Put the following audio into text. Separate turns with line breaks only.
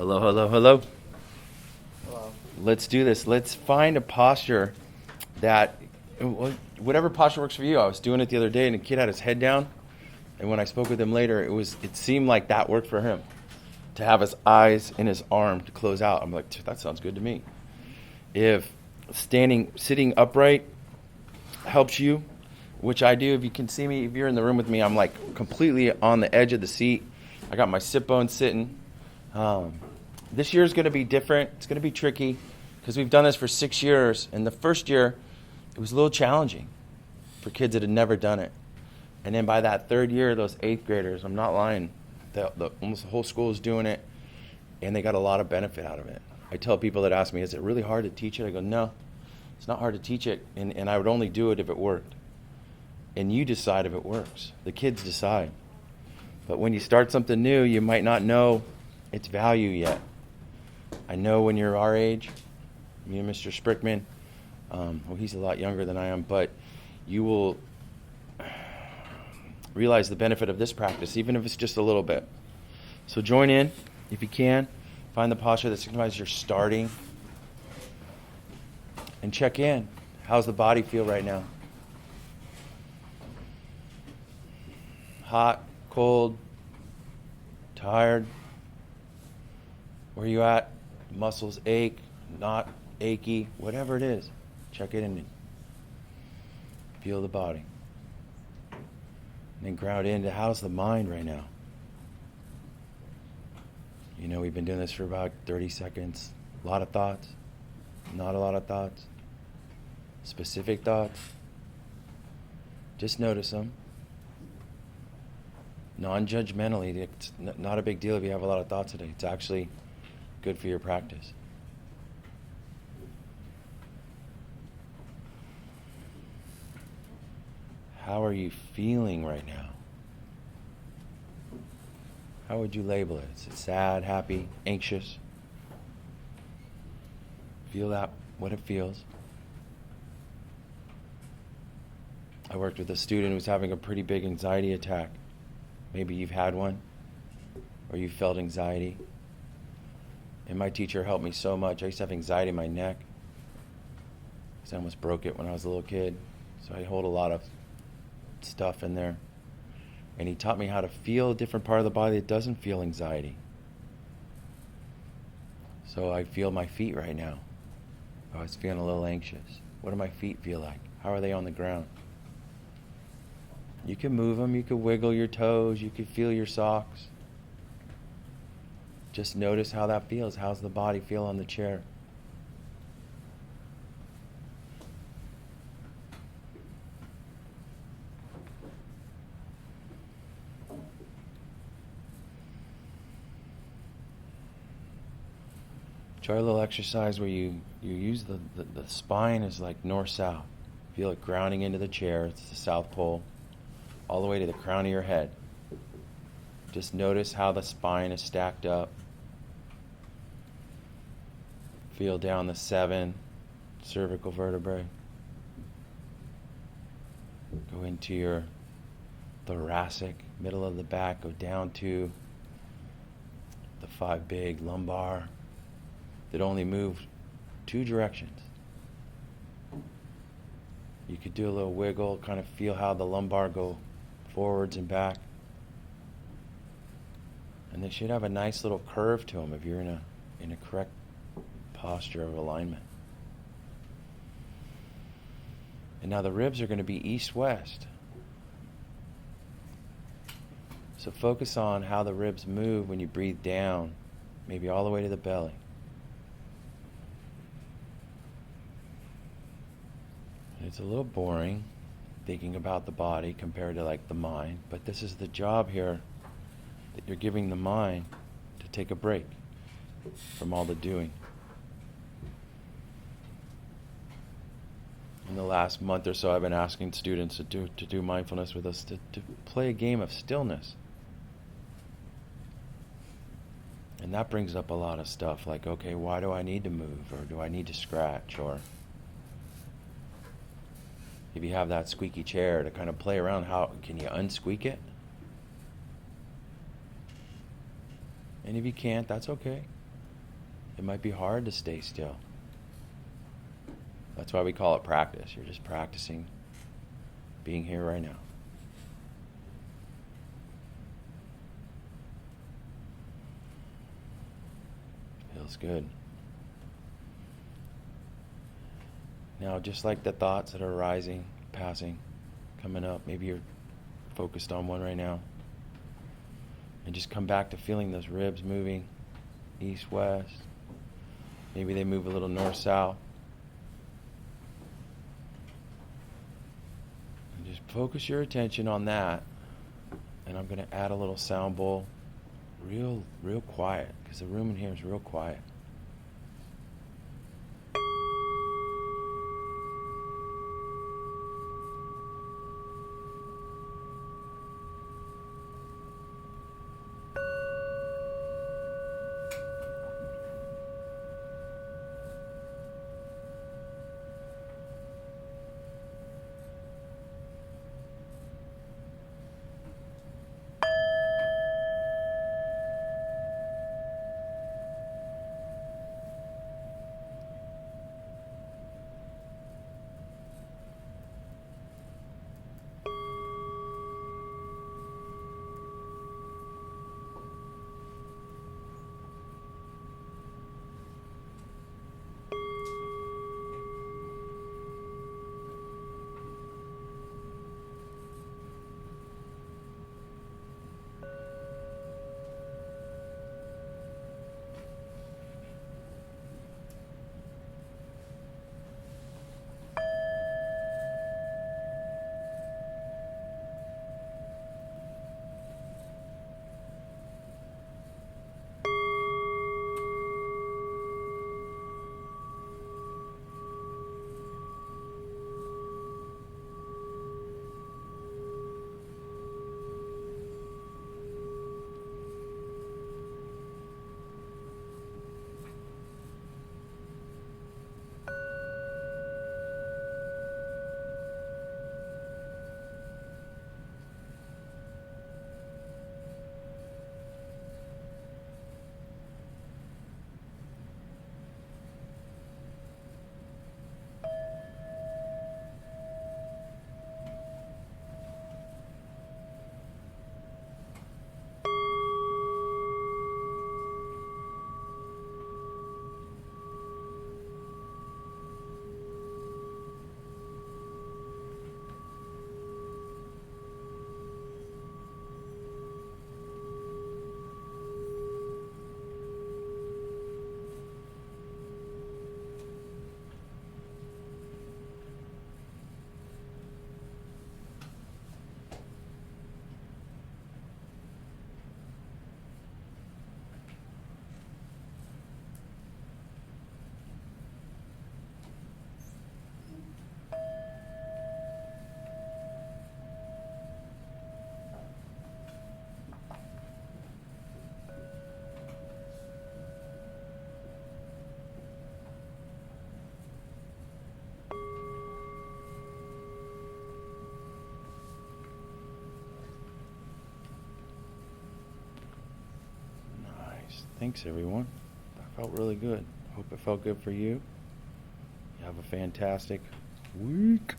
Hello, hello, hello.
Hello.
Let's do this. Let's find a posture that, whatever posture works for you. I was doing it the other day, and the kid had his head down, and when I spoke with him later, it seemed like that worked for him, to have his eyes in his arm to close out. I'm like, that sounds good to me. If sitting upright helps you, which I do. If you can see me, if you're in the room with me, I'm like completely on the edge of the seat. I got my sit bone sitting. This year is going to be different. It's going to be tricky because we've done this for 6 years. And the first year, it was a little challenging for kids that had never done it. And then by that third year, those 8th graders, I'm not lying, almost the whole school is doing it, and they got a lot of benefit out of it. I tell people that ask me, is it really hard to teach it? I go, no, it's not hard to teach it, and I would only do it if it worked. And you decide if it works. The kids decide. But when you start something new, you might not know its value yet. I know when you're our age, me and Mr. Sprickman, he's a lot younger than I am, but you will realize the benefit of this practice, even if it's just a little bit. So join in, if you can. Find the posture that signifies you're starting. And check in. How's the body feel right now? Hot, cold, tired? Where are you at? Muscles ache, not achy, whatever it is. Check it in. Feel the body. And then ground into how's the mind right now? You know, we've been doing this for about 30 seconds. A lot of thoughts, not a lot of thoughts. Specific thoughts. Just notice them. Non-judgmentally, it's not a big deal if you have a lot of thoughts today. It's actually good for your practice. How are you feeling right now? How would you label it? Is it sad, happy, anxious? Feel that, what it feels. I worked with a student who was having a pretty big anxiety attack. Maybe you've had one, or you felt anxiety. And my teacher helped me so much. I used to have anxiety in my neck, because I almost broke it when I was a little kid. So I hold a lot of stuff in there. And he taught me how to feel a different part of the body that doesn't feel anxiety. So I feel my feet right now. I was feeling a little anxious. What do my feet feel like? How are they on the ground? You can move them, you can wiggle your toes, you can feel your socks. Just notice how that feels. How's the body feel on the chair? Try a little exercise where you use the spine as like north-south. Feel it grounding into the chair. It's the South Pole. All the way to the crown of your head. Just notice how the spine is stacked up. Feel down the 7 cervical vertebrae. Go into your thoracic, middle of the back. Go down to the 5 big lumbar that only move 2 directions. You could do a little wiggle, kind of feel how the lumbar go forwards and back. And they should have a nice little curve to them if you're in a correct posture of alignment. And now the ribs are going to be east-west. So focus on how the ribs move when you breathe down, maybe all the way to the belly. It's a little boring thinking about the body compared to like the mind, but this is the job here, that you're giving the mind to take a break from all the doing. In the last month or so, I've been asking students to do mindfulness with us, to play a game of stillness. And that brings up a lot of stuff like, okay, why do I need to move? Or do I need to scratch? Or if you have that squeaky chair, to kind of play around, how can you unsqueak it? And if you can't, that's okay. it might be hard to stay still. That's why we call it practice. You're just practicing being here right now. Feels good. Now, just like the thoughts that are arising, passing, coming up, maybe you're focused on one right now. And just come back to feeling those ribs moving east, west. Maybe they move a little north, south. And just focus your attention on that. And I'm going to add a little sound bowl. Real quiet, because the room in here is real quiet. Thanks, everyone. That felt really good. Hope it felt good for you. You have a fantastic week.